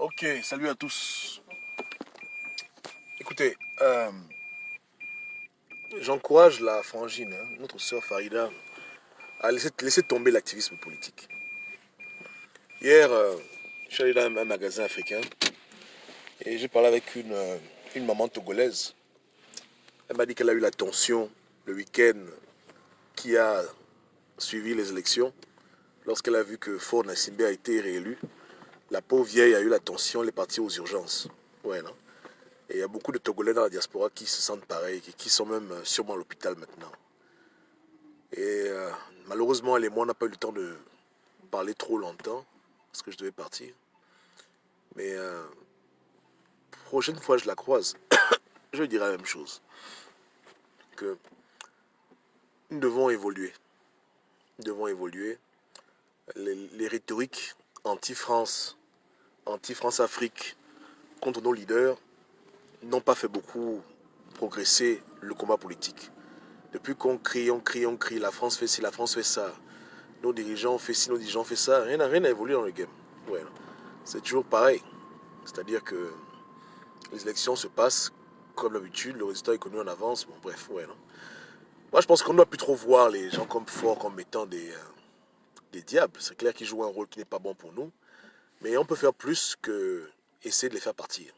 Ok, salut à tous. Écoutez, j'encourage la frangine, hein, notre sœur Farida, à laisser tomber l'activisme politique. Hier, je suis allé dans un magasin africain et j'ai parlé avec une maman togolaise. Elle m'a dit qu'elle a eu la tension le week-end qui a suivi les élections. Lorsqu'elle a vu que Faure Nassimbe a été réélu, la pauvre vieille a eu la tension, elle est partie aux urgences. Ouais, non? Et il y a beaucoup de Togolais dans la diaspora qui se sentent pareils, qui sont même sûrement à l'hôpital maintenant. Et malheureusement, elle et moi, on n'a pas eu le temps de parler trop longtemps, parce que je devais partir. Mais prochaine fois que je la croise, je lui dirai la même chose. Que nous devons évoluer. Nous devons évoluer. Les rhétoriques anti-France, anti-France-Afrique contre nos leaders n'ont pas fait beaucoup progresser le combat politique. Depuis qu'on crie, la France fait ci, la France fait ça. Nos dirigeants ont fait ci, nos dirigeants ont fait ça. Rien n'a évolué dans le game. Ouais, c'est toujours pareil. C'est-à-dire que les élections se passent comme d'habitude, le résultat est connu en avance. Bon, bref, ouais, non. Moi, je pense qu'on ne doit plus trop voir les gens comme forts comme étant des diables. C'est clair qu'ils jouent un rôle qui n'est pas bon pour nous. Mais on peut faire plus que essayer de les faire partir.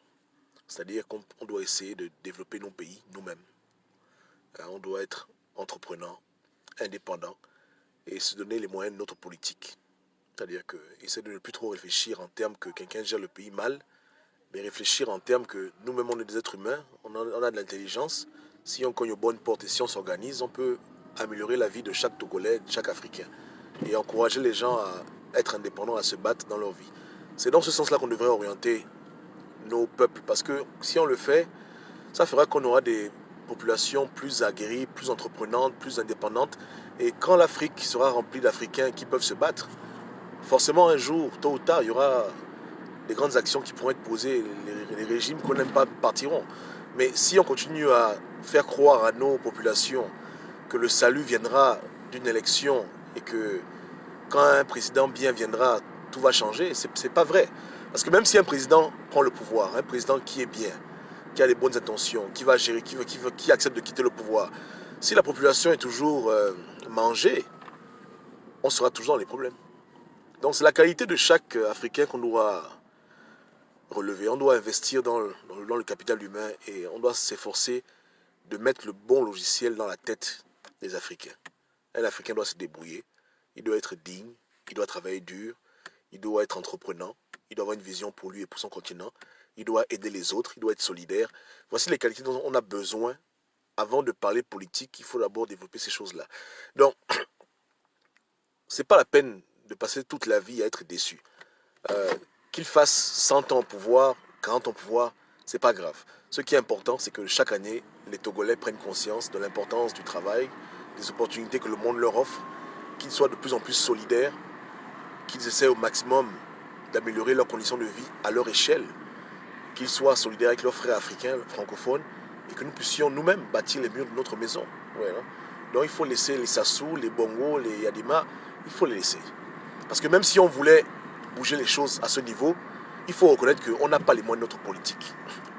C'est-à-dire qu'on doit essayer de développer nos pays nous-mêmes. On doit être entreprenant, indépendant et se donner les moyens de notre politique. C'est-à-dire que essayer de ne plus trop réfléchir en termes que quelqu'un gère le pays mal, mais réfléchir en termes que nous-mêmes on est des êtres humains, on a de l'intelligence. Si on cogne aux bonnes portes et si on s'organise, on peut améliorer la vie de chaque Togolais, de chaque Africain. Et encourager les gens à être indépendants, à se battre dans leur vie. C'est dans ce sens-là qu'on devrait orienter nos peuples. Parce que si on le fait, ça fera qu'on aura des populations plus aguerries, plus entreprenantes, plus indépendantes. Et quand l'Afrique sera remplie d'Africains qui peuvent se battre, forcément un jour, tôt ou tard, il y aura des grandes actions qui pourront être posées. Les régimes qu'on n'aime pas partiront. Mais si on continue à faire croire à nos populations que le salut viendra d'une élection et que quand un président bien viendra, tout va changer, c'est pas vrai. Parce que même si un président prend le pouvoir, un président qui est bien, qui a des bonnes intentions, qui va gérer, qui accepte de quitter le pouvoir, si la population est toujours mangée, on sera toujours dans les problèmes. Donc c'est la qualité de chaque Africain qu'on doit relever. On doit investir dans le capital humain et on doit s'efforcer de mettre le bon logiciel dans la tête des Africains. Un Africain doit se débrouiller, il doit être digne, il doit travailler dur, il doit être entreprenant, il doit avoir une vision pour lui et pour son continent, il doit aider les autres, il doit être solidaire. Voici les qualités dont on a besoin. Avant de parler politique, il faut d'abord développer ces choses-là. Donc, c'est pas la peine de passer toute la vie à être déçu. Qu'il fasse 100 ans au pouvoir, 40 ans au pouvoir, c'est pas grave. Ce qui est important, c'est que chaque année, les Togolais prennent conscience de l'importance du travail, des opportunités que le monde leur offre, qu'ils soient de plus en plus solidaires, qu'ils essaient au maximum d'améliorer leurs conditions de vie à leur échelle, qu'ils soient solidaires avec leurs frères africains, francophones, et que nous puissions nous-mêmes bâtir les murs de notre maison. Ouais, hein? Donc il faut laisser les Sassou, les Bongo, les Yadima, il faut les laisser. Parce que même si on voulait bouger les choses à ce niveau, il faut reconnaître qu'on n'a pas les moyens de notre politique.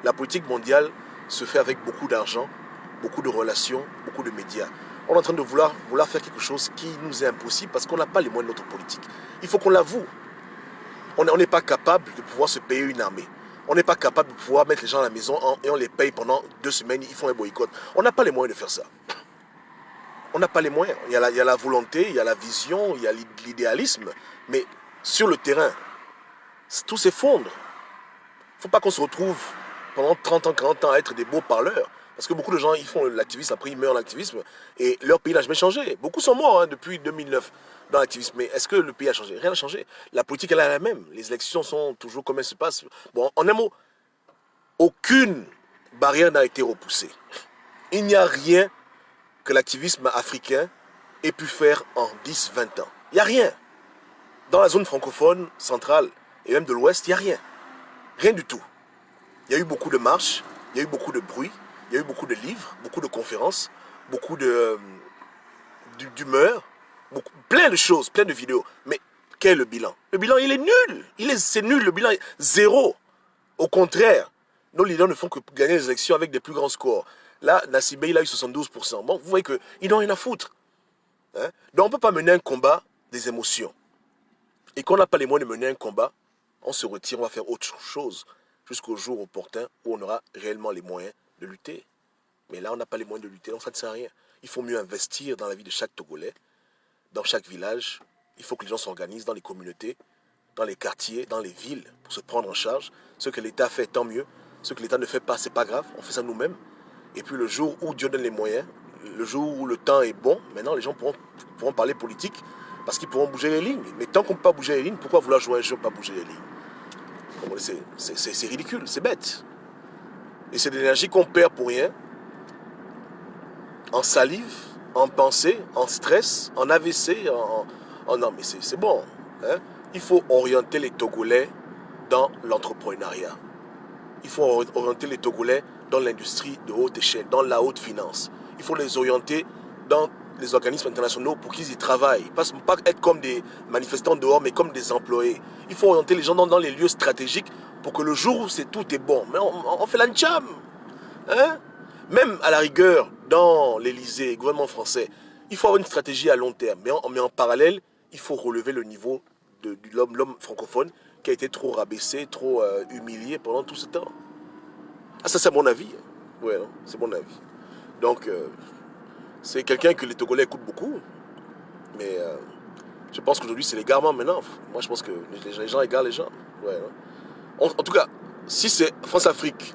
La politique mondiale se fait avec beaucoup d'argent, beaucoup de relations, beaucoup de médias. On est en train de vouloir faire quelque chose qui nous est impossible parce qu'on n'a pas les moyens de notre politique. Il faut qu'on l'avoue. On n'est pas capable de pouvoir se payer une armée. On n'est pas capable de pouvoir mettre les gens à la maison et on les paye pendant 2 semaines, ils font un boycott. On n'a pas les moyens de faire ça. On n'a pas les moyens. Il y a la volonté, il y a la vision, il y a l'idéalisme. Mais sur le terrain, tout s'effondre. Il ne faut pas qu'on se retrouve pendant 30 ans, 40 ans à être des beaux parleurs. Parce que beaucoup de gens, ils font l'activisme, après ils meurent dans l'activisme, et leur pays n'a jamais changé. Beaucoup sont morts depuis 2009 dans l'activisme. Mais est-ce que le pays a changé? Rien n'a changé. La politique, elle est la même. Les élections sont toujours comme elles se passent. Bon, en un mot, aucune barrière n'a été repoussée. Il n'y a rien que l'activisme africain ait pu faire en 10, 20 ans. Il n'y a rien. Dans la zone francophone, centrale et même de l'Ouest, il n'y a rien. Rien du tout. Il y a eu beaucoup de marches, il y a eu beaucoup de bruit, il y a eu beaucoup de livres, beaucoup de conférences, beaucoup d'humeur, plein de choses, plein de vidéos. Mais Quel est le bilan? Le bilan, il est nul. C'est nul, le bilan est zéro. Au contraire, nos leaders ne font que gagner les élections avec des plus grands scores. Là, Nassibé, il a eu 72%. Bon, vous voyez qu'ils n'ont rien à foutre. Hein? Donc, on ne peut pas mener un combat des émotions. Et quand on n'a pas les moyens de mener un combat, on se retire, on va faire autre chose jusqu'au jour opportun où on aura réellement les moyens de lutter. Mais là, on n'a pas les moyens de lutter, donc ça ne sert à rien. Il faut mieux investir dans la vie de chaque Togolais, dans chaque village. Il faut que les gens s'organisent dans les communautés, dans les quartiers, dans les villes, pour se prendre en charge. Ce que l'État fait, tant mieux. Ce que l'État ne fait pas, c'est pas grave. On fait ça nous-mêmes. Et puis le jour où Dieu donne les moyens, le jour où le temps est bon, maintenant les gens pourront parler politique parce qu'ils pourront bouger les lignes. Mais tant qu'on ne peut pas bouger les lignes, pourquoi vouloir jouer un jeu pas bouger les lignes? C'est ridicule, c'est bête. Et c'est de l'énergie qu'on perd pour rien, en salive, en pensée, en stress, en AVC, non mais c'est bon. Hein? Il faut orienter les Togolais dans l'entrepreneuriat. Il faut orienter les Togolais dans l'industrie de haute échelle, dans la haute finance. Il faut les orienter dans les organismes internationaux pour qu'ils y travaillent. Pas être comme des manifestants dehors, mais comme des employés. Il faut orienter les gens dans les lieux stratégiques pour que le jour où tout est bon, mais on fait l'ancham. Hein? Même à la rigueur, dans l'Élysée, le gouvernement français, il faut avoir une stratégie à long terme. Mais en parallèle, il faut relever le niveau de l'homme francophone qui a été trop rabaissé, trop humilié pendant tout ce temps. Ah, ça c'est mon avis. Ouais, c'est mon avis. Donc, c'est quelqu'un que les Togolais écoutent beaucoup. Mais je pense qu'aujourd'hui, c'est l'égarement maintenant. Moi, je pense que les gens égarent les gens. Ouais, en tout cas, si c'est France-Afrique,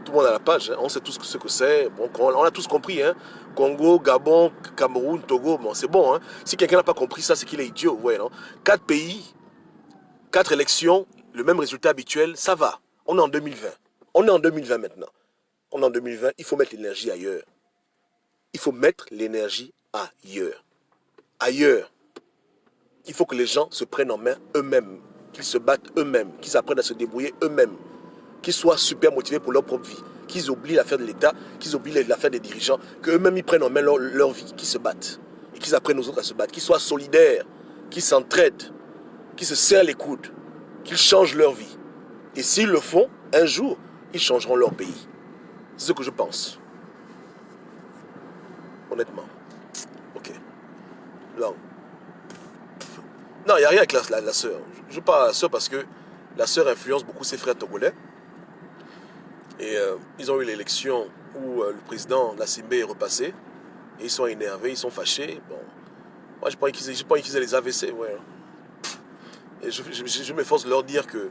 tout le monde a la page. Hein. On sait tous ce que c'est. Bon, on a tous compris. Hein. Congo, Gabon, Cameroun, Togo, bon, c'est bon. Hein. Si quelqu'un n'a pas compris ça, c'est qu'il est idiot. Ouais, non? 4 pays, 4 élections, le même résultat habituel, ça va. On est en 2020. On est en 2020 maintenant. On est en 2020, il faut mettre l'énergie ailleurs. Il faut mettre l'énergie ailleurs. Ailleurs. Il faut que les gens se prennent en main eux-mêmes, qu'ils se battent eux-mêmes, qu'ils apprennent à se débrouiller eux-mêmes, qu'ils soient super motivés pour leur propre vie, qu'ils oublient l'affaire de l'État, qu'ils oublient l'affaire des dirigeants, qu'eux-mêmes ils prennent en main leur vie, qu'ils se battent, et qu'ils apprennent aux autres à se battre, qu'ils soient solidaires, qu'ils s'entraident, qu'ils se serrent les coudes, qu'ils changent leur vie. Et s'ils le font, un jour, ils changeront leur pays. C'est ce que je pense. Honnêtement. Ok. Non. Non, il n'y a rien avec la sœur. Je parle à la sœur parce que la sœur influence beaucoup ses frères togolais. Et ils ont eu l'élection où le président Nassimbe est repassé. Et ils sont énervés, ils sont fâchés. Bon. Moi, je pense qu'ils aient les AVC. Ouais. Et je m'efforce de leur dire que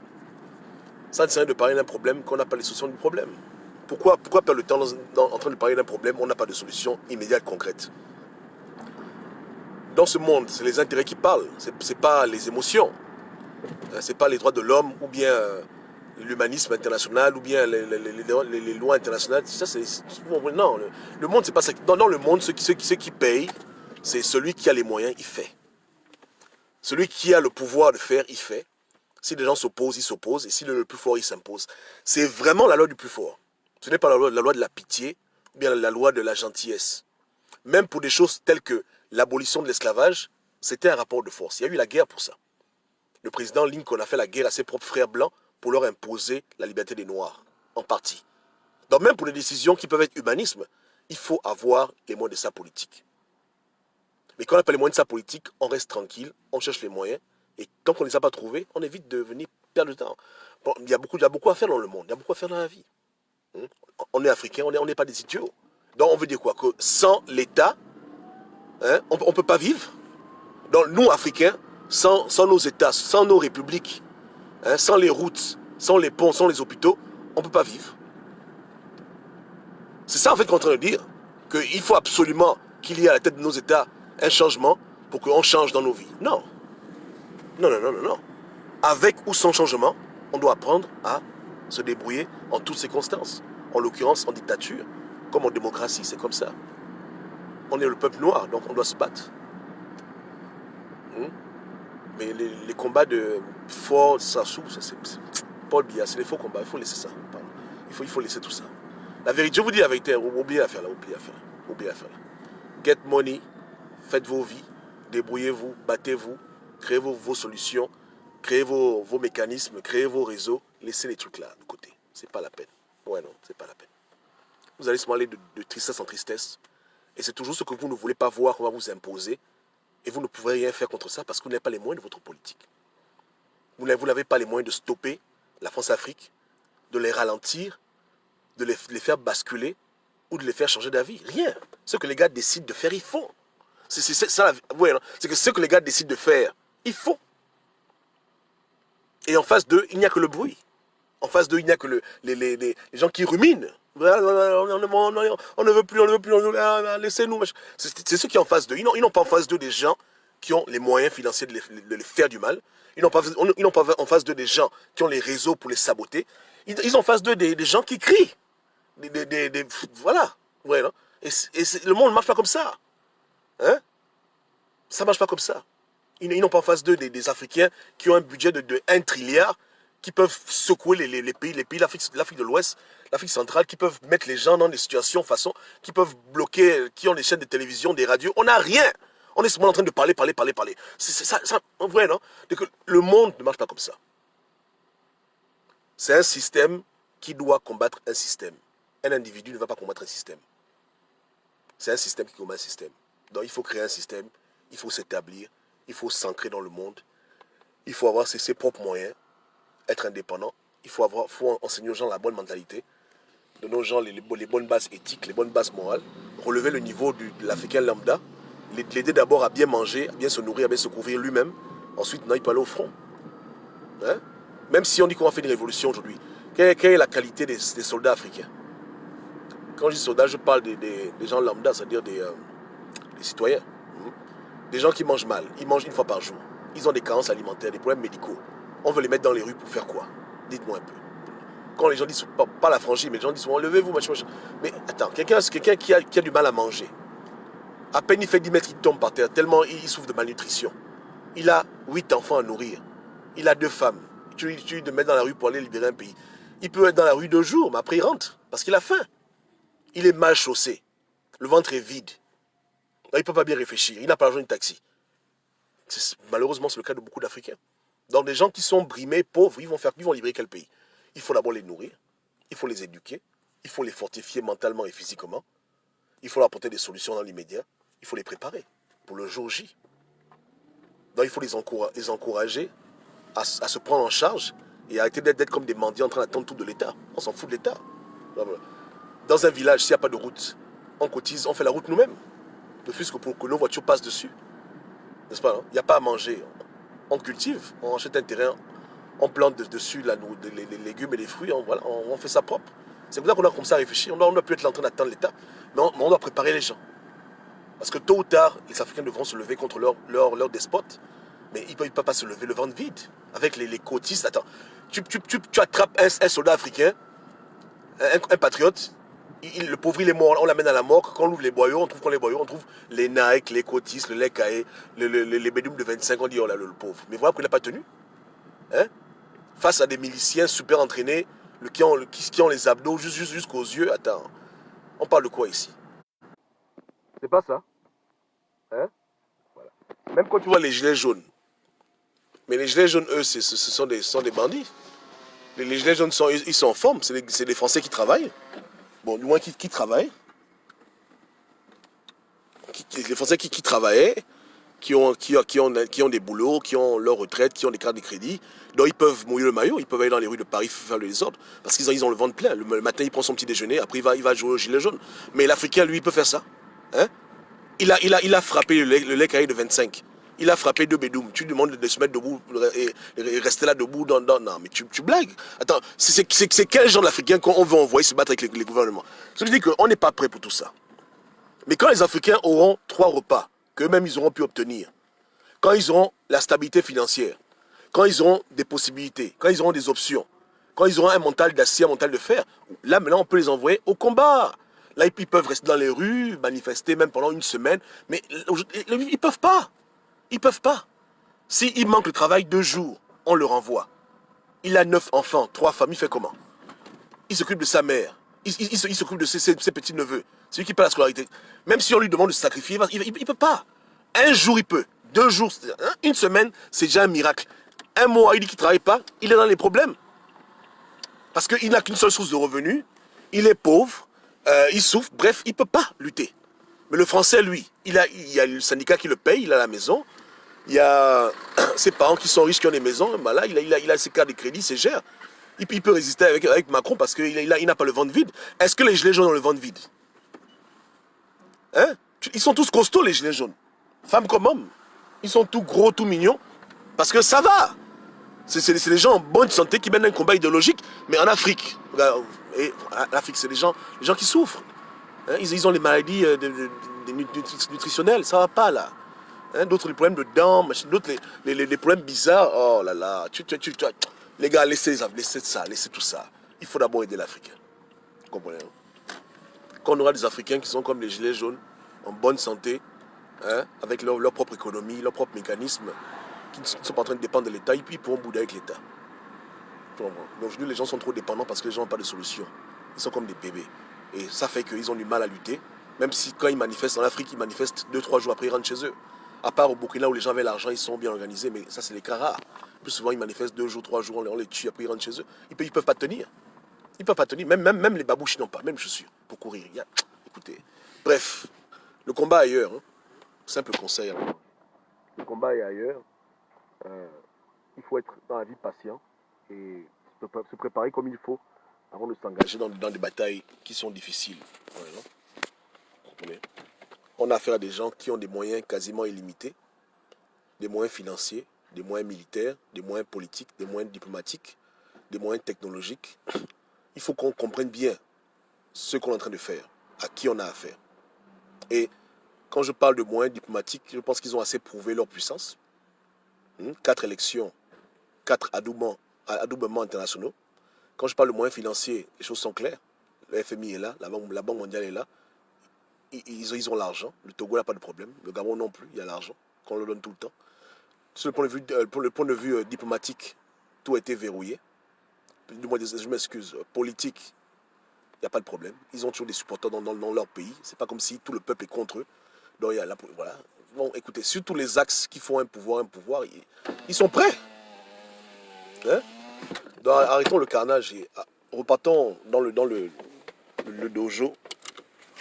ça ne sert à rien de parler d'un problème qu'on n'a pas les solutions du problème. Pourquoi perdre le temps en train de parler d'un problème où on n'a pas de solution immédiate, concrète? Dans ce monde, c'est les intérêts qui parlent, c'est pas les émotions. C'est pas les droits de l'homme ou bien l'humanisme international ou bien les lois internationales. Ça, non, le monde, c'est pas ça. Dans le monde, ceux qui payent, c'est celui qui a les moyens, il fait. Celui qui a le pouvoir de faire, il fait. Si les gens s'opposent, ils s'opposent. Et si le plus fort, il s'impose. C'est vraiment la loi du plus fort. Ce n'est pas la loi de la pitié ou bien la loi de la gentillesse. Même pour des choses telles que l'abolition de l'esclavage, c'était un rapport de force. Il y a eu la guerre pour ça. Le président Lincoln a fait la guerre à ses propres frères blancs pour leur imposer la liberté des Noirs, en partie. Donc même pour des décisions qui peuvent être humanisme, il faut avoir les moyens de sa politique. Mais quand on n'a pas les moyens de sa politique, on reste tranquille, on cherche les moyens, et tant qu'on ne les a pas trouvés, on évite de venir perdre le temps. Bon, il y a beaucoup à faire dans le monde, il y a beaucoup à faire dans la vie. On est africain, on n'est pas des idiots. Donc on veut dire quoi? Que sans l'État, hein, on ne peut pas vivre. Donc nous, Africains, sans nos États, sans nos républiques, hein, sans les routes, sans les ponts, sans les hôpitaux, on ne peut pas vivre. C'est ça en fait qu'on est en train de dire, qu'il faut absolument qu'il y ait à la tête de nos États un changement pour qu'on change dans nos vies. Non. Non, non, non, non, non. Avec ou sans changement, on doit apprendre à se débrouiller en toutes circonstances. En l'occurrence, en dictature, comme en démocratie, c'est comme ça. On est le peuple noir, donc on doit se battre. Mais les combats de Ford, Sassou, ça c'est Paul Biya, c'est des faux combats, il faut laisser ça. Il faut laisser tout ça. La vérité, je vous dis la vérité, oubliez l'affaire là, oubliez l'affaire là. Get money, faites vos vies, débrouillez-vous, battez-vous, créez vos solutions, créez vos mécanismes, créez vos réseaux, laissez les trucs là de côté. C'est pas la peine. Ouais, non, c'est pas la peine. Vous allez seulement aller de tristesse en tristesse. Et c'est toujours ce que vous ne voulez pas voir qu'on va vous imposer. Et vous ne pouvez rien faire contre ça parce que vous n'avez pas les moyens de votre politique. Vous n'avez pas les moyens de stopper la France-Afrique, de les ralentir, de les faire basculer ou de les faire changer d'avis. Rien. Ce que les gars décident de faire, ils font. C'est ça, ouais, c'est que ce que les gars décident de faire, ils font. Et en face d'eux, il n'y a que le bruit. En face d'eux, il n'y a que les gens qui ruminent. On ne veut plus, laissez-nous. C'est ceux qui sont en face d'eux. Ils n'ont pas en face d'eux des gens qui ont les moyens financiers de les faire du mal. Ils n'ont pas en face d'eux des gens qui ont les réseaux pour les saboter. Ils ont en face d'eux des gens qui crient. Voilà. Ouais, non? Et le monde ne marche pas comme ça. Hein? Ça ne marche pas comme ça. Ils n'ont pas en face d'eux des Africains qui ont un budget de 1 trilliard, qui peuvent secouer les pays l'Afrique de l'Ouest, l'Afrique centrale, qui peuvent mettre les gens dans des situations façon, qui peuvent bloquer, qui ont des chaînes de télévision, des radios. On n'a rien. On est seulement en train de parler. C'est ça, en vrai, non? Le monde ne marche pas comme ça. C'est un système qui doit combattre un système. Un individu ne va pas combattre un système. C'est un système qui combat un système. Donc il faut créer un système, il faut s'établir, il faut s'ancrer dans le monde, il faut avoir ses propres moyens, être indépendant, il faut enseigner aux gens la bonne mentalité, donner aux gens les bonnes bases éthiques, les bonnes bases morales, relever le niveau de l'Africain lambda, l'aider d'abord à bien manger, à bien se nourrir, à bien se couvrir lui-même, ensuite il peut aller au front. Hein? Même si on dit qu'on va faire une révolution aujourd'hui, quelle est la qualité des soldats africains? Quand je dis soldats, je parle des gens lambda, c'est-à-dire des citoyens. Des gens qui mangent mal, ils mangent une fois par jour. Ils ont des carences alimentaires, des problèmes médicaux. On veut les mettre dans les rues pour faire quoi? Dites-moi un peu. Quand les gens disent, pas la franchise, mais les gens disent, levez-vous, machin. Mais attends, quelqu'un qui a du mal à manger, à peine il fait 10 mètres, il tombe par terre, tellement il souffre de malnutrition. Il a 8 enfants à nourrir. Il a 2 femmes. Tu lui de mettre dans la rue pour aller libérer un pays. Il peut être dans la rue 2 jours, mais après il rentre, parce qu'il a faim. Il est mal chaussé. Le ventre est vide. Il ne peut pas bien réfléchir. Il n'a pas l'argent d'un taxi. Malheureusement, c'est le cas de beaucoup d'Africains. Donc, des gens qui sont brimés, pauvres, ils vont libérer quel pays? Il faut d'abord les nourrir. Il faut les éduquer. Il faut les fortifier mentalement et physiquement. Il faut leur apporter des solutions dans l'immédiat. Il faut les préparer pour le jour J. Donc, il faut les encourager à se prendre en charge et arrêter d'être comme des mendiants en train d'attendre tout de l'État. On s'en fout de l'État. Dans un village, s'il n'y a pas de route, on cotise, on fait la route nous-mêmes. De plus que pour que nos voitures passent dessus. N'est-ce pas? Il n'y a pas à manger. On cultive, on achète un terrain, on plante dessus les légumes et les fruits, on fait ça propre. C'est pour ça qu'on doit comme ça réfléchir. On ne doit plus être en train d'attendre l'État, mais on doit préparer les gens. Parce que tôt ou tard, les Africains devront se lever contre leur despote, mais ils ne peuvent pas se lever le ventre vide. Avec les cotistes, attends, tu attrapes un soldat africain, un patriote, le pauvre il est mort, on l'amène à la mort. Quand on ouvre les boyaux, on trouve les Nike, les Cotis, le lait caillé, les bédoumes de 25, on dit oh là le pauvre. Mais voilà qu'il n'a pas tenu. Hein? Face à des miliciens super entraînés, qui ont les abdos jusqu'aux yeux. Attends, on parle de quoi ici? C'est pas ça. Hein? Voilà. Même quand tu vois les gilets jaunes. Mais les gilets jaunes, eux, ce sont des bandits. Les gilets jaunes, ils sont en forme. C'est des Français qui travaillent. Bon, du moins qui travaillent. Les Français qui travaillaient, qui ont des boulots, qui ont leur retraite, qui ont des cartes de crédit. Donc ils peuvent mouiller le maillot, ils peuvent aller dans les rues de Paris faire le désordre. Parce qu'ils ont le ventre plein. Le matin, il prend son petit déjeuner, après il va jouer au gilet jaune. Mais l'Africain, lui, il peut faire ça. Hein? Il a frappé le lait caillé de 25. Il a frappé 2 bédoumes. Tu lui demandes de se mettre debout et rester là debout. Non, mais tu blagues. Attends, c'est quel genre d'Africains qu'on veut envoyer se battre avec les gouvernements? Je dis qu'on n'est pas prêt pour tout ça. Mais quand les Africains auront 3 repas qu'eux-mêmes ils auront pu obtenir, quand ils auront la stabilité financière, quand ils auront des possibilités, quand ils auront des options, quand ils auront un mental d'acier, un mental de fer, là maintenant on peut les envoyer au combat. Là ils peuvent rester dans les rues, manifester même pendant 1 semaine, mais ils ne peuvent pas. Ils ne peuvent pas. S'il manque le travail 2 jours, on le renvoie. Il a 9 enfants, 3 femmes, il fait comment? Il s'occupe de sa mère. Il s'occupe de ses petits-neveux. C'est lui qui paie la scolarité. Même si on lui demande de se sacrifier, il ne peut pas. 1 jour, il peut. 2 jours, hein, une semaine, c'est déjà un miracle. Un mois, il dit qu'il ne travaille pas, il est dans les problèmes. Parce qu'il n'a qu'une seule source de revenus, il est pauvre, il souffre, bref, il ne peut pas lutter. Mais le Français, lui, il y a le syndicat qui le paye, il a la maison, il y a ses parents qui sont riches, qui ont des maisons, ben là, il a ses cartes de crédit, c'est gère. Il peut résister avec Macron parce qu'il n'a pas le ventre vide. Est-ce que les gilets jaunes ont le ventre vide? Hein? Ils sont tous costauds, les gilets jaunes. Femmes comme hommes. Ils sont tout gros, tout mignons. Parce que ça va. C'est des gens en bonne santé qui mènent un combat idéologique. Mais en Afrique, l'Afrique, c'est les gens qui souffrent. Hein? Ils ont les maladies nutritionnelles. Ça va pas, là. Hein? D'autres, les problèmes de dents. D'autres, les problèmes bizarres. Oh là là. Les gars, laissez ça. Laissez tout ça. Il faut d'abord aider l'Afrique. Vous comprenez? Quand on aura des Africains qui sont comme les gilets jaunes, en bonne santé, hein, avec leur propre économie, leur propre mécanisme, qui ne sont pas en train de dépendre de l'État, ils pourront bouder avec l'État. Mais aujourd'hui, les gens sont trop dépendants parce que les gens n'ont pas de solution. Ils sont comme des bébés. Et ça fait qu'ils ont du mal à lutter. Même si quand ils manifestent en Afrique, ils manifestent 2-3 jours après, ils rentrent chez eux. À part au Burkina où les gens avaient l'argent, ils sont bien organisés, mais ça c'est les cas rares. Plus souvent, ils manifestent 2 jours, 3 jours, on les tue, après ils rentrent chez eux. Ils peuvent pas tenir. Ils peuvent pas tenir. Même les babouches n'ont pas, même chaussures pour courir. Écoutez. Bref, le combat ailleurs. Hein. Simple conseil. Hein. Le combat est ailleurs. Il faut être dans la vie patient et se préparer comme il faut avant de s'engager dans des batailles qui sont difficiles. Ouais, on a affaire à des gens qui ont des moyens quasiment illimités, des moyens financiers, des moyens militaires, des moyens politiques, des moyens diplomatiques, des moyens technologiques. Il faut qu'on comprenne bien ce qu'on est en train de faire, à qui on a affaire. Et quand je parle de moyens diplomatiques, je pense qu'ils ont assez prouvé leur puissance. 4 élections, 4 adoubements internationaux. Quand je parle de moyens financiers, les choses sont claires. Le FMI est là, la Banque mondiale est là. Ils ont l'argent. Le Togo n'a pas de problème. Le Gabon non plus, il y a l'argent qu'on leur donne tout le temps. Sur le point de vue diplomatique, tout a été verrouillé. Du moins, je m'excuse, politique, il n'y a pas de problème. Ils ont toujours des supporters dans leur pays. C'est pas comme si tout le peuple est contre eux. Donc, voilà. Bon, écoutez, sur tous les axes qui font un pouvoir, ils sont prêts. Hein? Donc, arrêtons le carnage et repartons dans le dojo.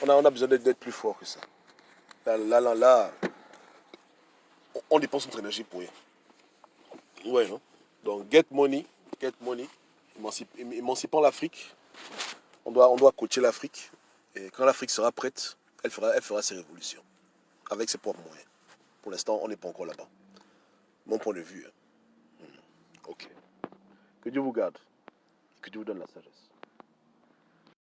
On a besoin d'être plus fort que ça. Là, on dépense notre énergie pour rien. Ouais, non? Donc, get money, émancipons l'Afrique. On doit coacher l'Afrique. Et quand l'Afrique sera prête, elle fera ses révolutions. Avec ses propres moyens. Pour l'instant, on n'est pas encore là-bas. Mon point de vue. Hein. Ok. Que Dieu vous garde. Que Dieu vous donne la sagesse.